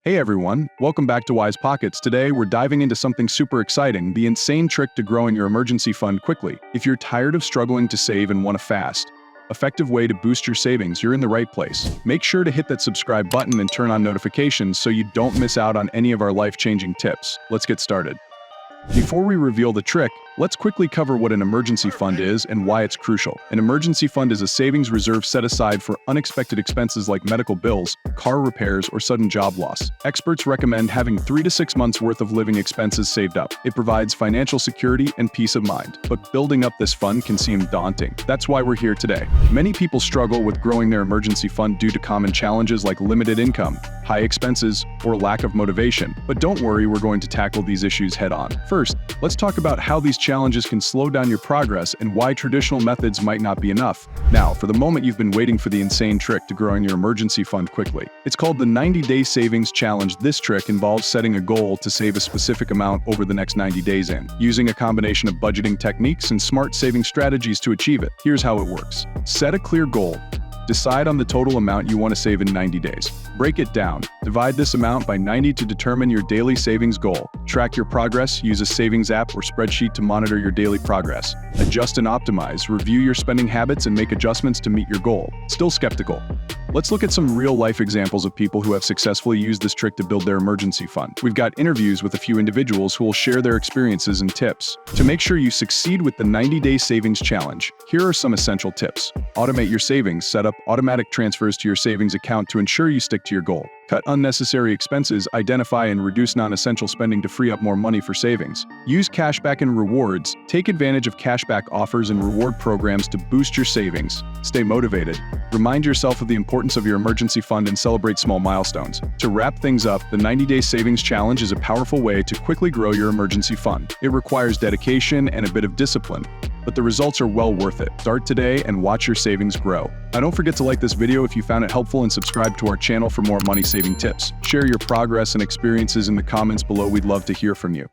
Hey everyone, welcome back to Wise Pockets. Today we're diving into something super exciting, the insane trick to growing your emergency fund quickly. If you're tired of struggling to save and want a fast, effective way to boost your savings, you're in the right place. Make sure to hit that subscribe button and turn on notifications so you don't miss out on any of our life-changing tips. Let's get started. Before we reveal the trick, let's quickly cover what an emergency fund is and why it's crucial. An emergency fund is a savings reserve set aside for unexpected expenses like medical bills, car repairs, or sudden job loss. Experts recommend having 3 to 6 months worth of living expenses saved up. It provides financial security and peace of mind. But building up this fund can seem daunting. That's why we're here today. Many people struggle with growing their emergency fund due to common challenges like limited income, high expenses, or lack of motivation. But don't worry, we're going to tackle these issues head on. First, let's talk about how these challenges can slow down your progress and why traditional methods might not be enough. Now, for the moment you've been waiting for the insane trick to growing your emergency fund quickly. It's called the 90-Day Savings Challenge. This trick involves setting a goal to save a specific amount over the next 90 days using a combination of budgeting techniques and smart saving strategies to achieve it. Here's how it works. Set a clear goal. Decide on the total amount you want to save in 90 days. Break it down. Divide this amount by 90 to determine your daily savings goal. Track your progress. Use a savings app or spreadsheet to monitor your daily progress. Adjust and optimize. Review your spending habits and make adjustments to meet your goal. Still skeptical? Let's look at some real-life examples of people who have successfully used this trick to build their emergency fund. We've got interviews with a few individuals who will share their experiences and tips. To make sure you succeed with the 90-Day Savings Challenge, here are some essential tips. Automate your savings. Set up automatic transfers to your savings account to ensure you stick to your goal. Cut unnecessary expenses. Identify and reduce non-essential spending to free up more money for savings. Use cashback and rewards. Take advantage of cashback offers and reward programs to boost your savings. Stay motivated. Remind yourself of the importance of your emergency fund and celebrate small milestones. To wrap things up, the 90-Day Savings Challenge is a powerful way to quickly grow your emergency fund. It requires dedication and a bit of discipline, but the results are well worth it. Start today and watch your savings grow. Now don't forget to like this video if you found it helpful and subscribe to our channel for more money-saving tips. Share your progress and experiences in the comments below. We'd love to hear from you.